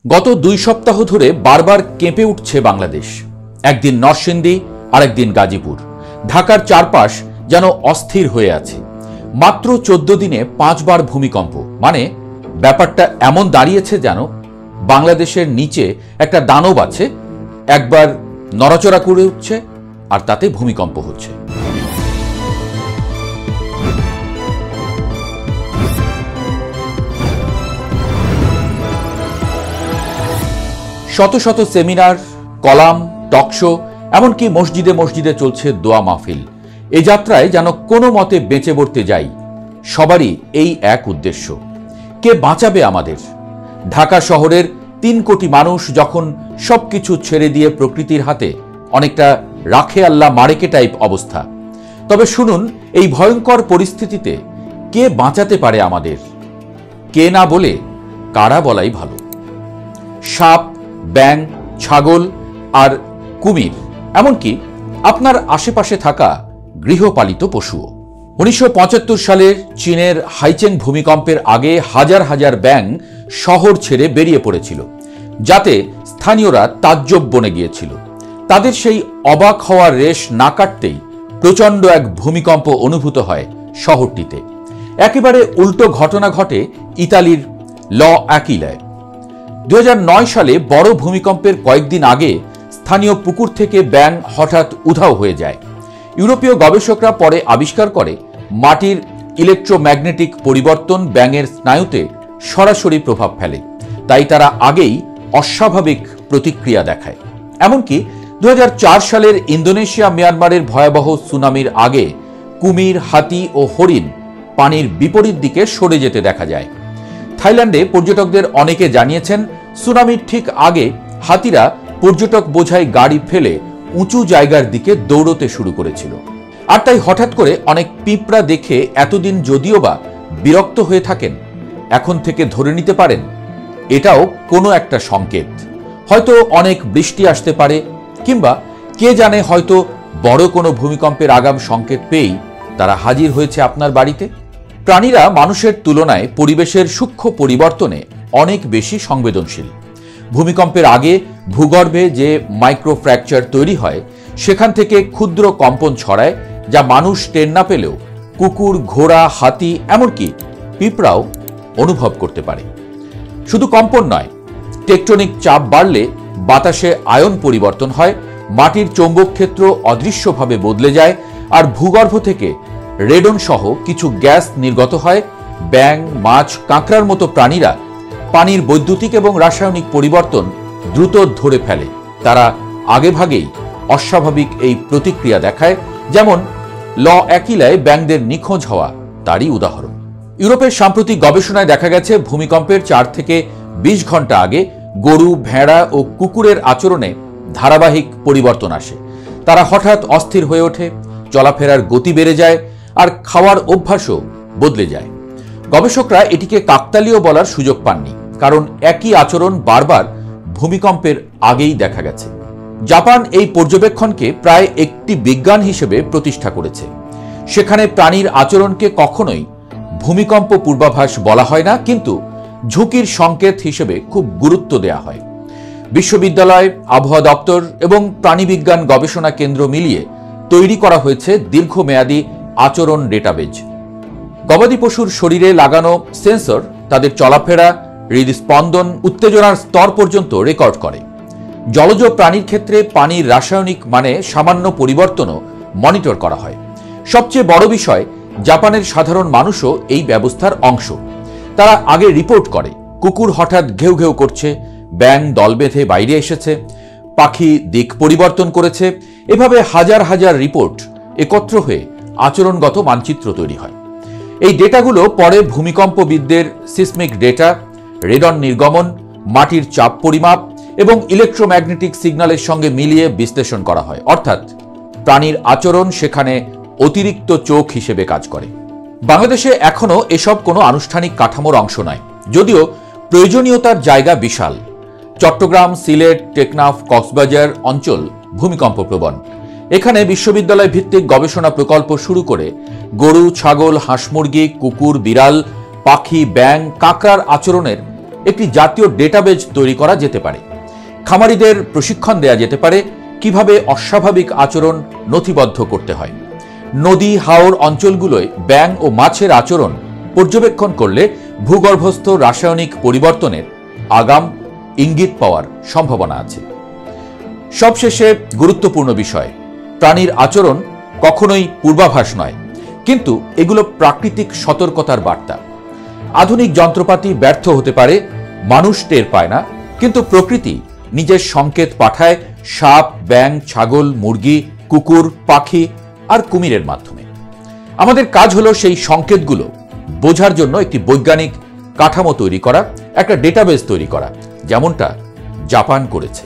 গত 2 সপ্তাহ ধরে বারবার কেঁপে উঠছে বাংলাদেশ। একদিন নরসিংদী, আরেকদিন গাজীপুর। ঢাকার চারপাশ যেন অস্থির হয়ে আছে। মাত্র 14 দিনে 5 বার ভূমিকম্প, মানে ব্যাপারটা এমন দাঁড়িয়েছে যেন বাংলাদেশের নিচে একটা দানব আছে, একবার নড়াচড়া করে উঠছে আর তাতে ভূমিকম্প হচ্ছে। শত শত সেমিনার, কলাম, টকশো, এমনকি মসজিদে মসজিদে চলছে দোয়া মাহফিল। এই যাত্রায় যেন কোনো মতে বেঁচে পড়তে যাই। সবারই এই এক উদ্দেশ্য, কে বাঁচাবে আমাদের। ঢাকা শহরের 3 কোটি মানুষ যখন সবকিছু ছেড়ে দিয়ে প্রকৃতির হাতে, অনেকটা রাখে আল্লাহ মারেকে টাইপ অবস্থা। তবে শুনুন, এই ভয়ঙ্কর পরিস্থিতিতে কে বাঁচাতে পারে আমাদের? কে না বলে কারা বলাই ভালো। সাপ, ব্যাঙ, ছাগল আর কুমির, এমনকি আপনার আশেপাশে থাকা গৃহপালিত পশুও। 1975 সালের চীনের হাইচেং ভূমিকম্পের আগে হাজার হাজার ব্যাঙ শহর ছেড়ে বেরিয়ে পড়েছিল, যাতে স্থানীয়রা তাজ্জব বনে গিয়েছিল। তাদের সেই অবাক হওয়ার রেশ না কাটতেই প্রচণ্ড এক ভূমিকম্প অনুভূত হয় শহরটিতে। একেবারে উল্টো ঘটনা ঘটে ইতালির অ্যাকিলায়। 2009 সালে বড় ভূমিকম্পের কয়েকদিন আগে স্থানীয় পুকুর থেকে ব্যাঙ হঠাৎ উধাও হয়ে যায়। ইউরোপীয় গবেষকরা পরে আবিষ্কার করে মাটির ইলেকট্রোম্যাগনেটিক পরিবর্তন ব্যাঙের স্নায়ুতে সরাসরি প্রভাব ফেলে, তাই তারা আগেই অস্বাভাবিক প্রতিক্রিয়া দেখায়। এমনকি 2004 সালের ইন্দোনেশিয়া মিয়ানমারের ভয়াবহ সুনামির আগে কুমির, হাতি ও হরিণ পানির বিপরীত দিকে সরে যেতে দেখা যায়। থাইল্যান্ডে পর্যটকদের অনেকে জানিয়েছেন, সুনামির ঠিক আগে হাতিরা পর্যটক বোঝাই গাড়ি ফেলে উঁচু জায়গার দিকে দৌড়তে শুরু করেছিল। আর তাই হঠাৎ করে অনেক পিঁপড়া দেখে এতদিন যদিও বা বিরক্ত হয়ে থাকেন, এখন থেকে ধরে নিতে পারেন এটাও কোনো একটা সংকেত। হয়তো অনেক বৃষ্টি আসতে পারে, কিংবা কে জানে, হয়তো বড় কোনো ভূমিকম্পের আগাম সংকেত পেয়েই তারা হাজির হয়েছে আপনার বাড়িতে। প্রাণীরা মানুষের তুলনায় পরিবেশের সূক্ষ্ম পরিবর্তনে অনেক বেশি সংবেদনশীল। ভূমিকম্পের আগে ভূগর্ভে যে মাইক্রো ফ্র্যাকচার তৈরি হয়, সেখান থেকে ক্ষুদ্র কম্পন ছড়ায়, যা মানুষ টের না পেলেও কুকুর, ঘোড়া, হাতি, এমনকি পিঁপড়াও অনুভব করতে পারে। শুধু কম্পন নয়, টেকটনিক চাপ বাড়লে বাতাসে আয়ন পরিবর্তন হয়, মাটির চৌম্বক ক্ষেত্র অদৃশ্যভাবে বদলে যায়, আর ভূগর্ভ থেকে রেডন সহ কিছু গ্যাস নির্গত হয়। ব্যাঙ, মাছ, কাঁকড়ার মতো প্রাণীরা পানির বৈদ্যুতিক এবং রাসায়নিক পরিবর্তন দ্রুত ধরে ফেলে। তারা আগেভাগেই অস্বাভাবিক এই প্রতিক্রিয়া দেখায়, যেমন অ্যাকিলায় ব্যাঙদের নিখোঁজ হওয়া তারই উদাহরণ। ইউরোপের সাম্প্রতিক গবেষণায় দেখা গেছে, ভূমিকম্পের 4 থেকে 20 ঘন্টা আগে গরু, ভেড়া ও কুকুরের আচরণে ধারাবাহিক পরিবর্তন আসে। তারা হঠাৎ অস্থির হয়ে ওঠে, চলাফেরার গতি বেড়ে যায়, আর খাওয়ার অভ্যাসও বদলে যায়। গবেষকরা এটিকে কাকতালীয় বলার সুযোগ পাননি, কারণ একই আচরণ বারবার ভূমিকম্পের আগেই দেখা গেছে। জাপান এই পর্যবেক্ষণকে প্রায় একটি বিজ্ঞান হিসেবে প্রতিষ্ঠা করেছে। সেখানে প্রাণীর আচরণকে কখনোই ভূমিকম্প পূর্বাভাস বলা হয় না, কিন্তু ঝুঁকির সংকেত হিসেবে খুব গুরুত্ব দেওয়া হয়। বিশ্ববিদ্যালয়, আবহাওয়া দপ্তর এবং প্রাণীবিজ্ঞান গবেষণা কেন্দ্র মিলিয়ে তৈরি করা হয়েছে দীর্ঘমেয়াদী আচরণ ডেটাবেজ। গবাদি পশুর শরীরে লাগানো সেন্সর তাদের চলাফেরা, হৃদস্পন্দন, উত্তেজনার স্তর পর্যন্ত রেকর্ড করে। জলজ প্রাণীর ক্ষেত্রে পানির রাসায়নিক মানে সামান্য পরিবর্তনও মনিটর করা হয়। সবচেয়ে বড় বিষয়, জাপানের সাধারণ মানুষও এই ব্যবস্থার অংশ। তারা আগে রিপোর্ট করে, কুকুর হঠাৎ ঘেউ ঘেউ করছে, ব্যাঙ দল বেঁধে বাইরে এসেছে, পাখি দিক পরিবর্তন করেছে। এভাবে হাজার হাজার রিপোর্ট একত্র হয়ে আচরণগত মানচিত্র তৈরি হয়। এই ডেটাগুলো পরে ভূমিকম্পবিদদের সিসমিক ডেটা, রেডন নির্গমন, মাটির চাপ পরিমাপ এবং ইলেকট্রোম্যাগনেটিক সিগন্যালের সঙ্গে মিলিয়ে বিশ্লেষণ করা হয়। অর্থাৎ প্রাণীর আচরণ সেখানে অতিরিক্ত চোখ হিসেবে কাজ করে। বাংলাদেশে এখনও এসব কোনো আনুষ্ঠানিক কাঠামোর অংশ নয়, যদিও প্রয়োজনীয়তার জায়গা বিশাল। চট্টগ্রাম, সিলেট, টেকনাফ, কক্সবাজার অঞ্চল ভূমিকম্প প্রবণ। এখানে বিশ্ববিদ্যালয় ভিত্তিক গবেষণা প্রকল্প শুরু করে গরু, ছাগল, হাঁস, মুরগি, কুকুর, বিড়াল, পাখি, ব্যাঙ, কাঁকড়ার আচরণের একটি জাতীয় ডেটাবেজ তৈরি করা যেতে পারে। খামারিদের প্রশিক্ষণ দেয়া যেতে পারে কিভাবে অস্বাভাবিক আচরণ নথিবদ্ধ করতে হয়। নদী হাওর অঞ্চলগুলোয় ব্যাঙ ও মাছের আচরণ পর্যবেক্ষণ করলে ভূগর্ভস্থ রাসায়নিক পরিবর্তনের আগাম ইঙ্গিত পাওয়ার সম্ভাবনা আছে। সবশেষে গুরুত্বপূর্ণ বিষয়, প্রাণীর আচরণ কখনোই পূর্বাভাস নয়, কিন্তু এগুলো প্রাকৃতিক সতর্কতার বার্তা। আধুনিক যন্ত্রপাতি ব্যর্থ হতে পারে, মানুষ টের পায় না, কিন্তু প্রকৃতি নিজের সংকেত পাঠায় সাপ, ব্যাঙ, ছাগল, মুরগি, কুকুর, পাখি আর কুমিরের মাধ্যমে। আমাদের কাজ হলো সেই সংকেতগুলো বোঝার জন্য একটি বৈজ্ঞানিক কাঠামো তৈরি করা, একটা ডেটাবেস তৈরি করা, যেমনটা জাপান করেছে।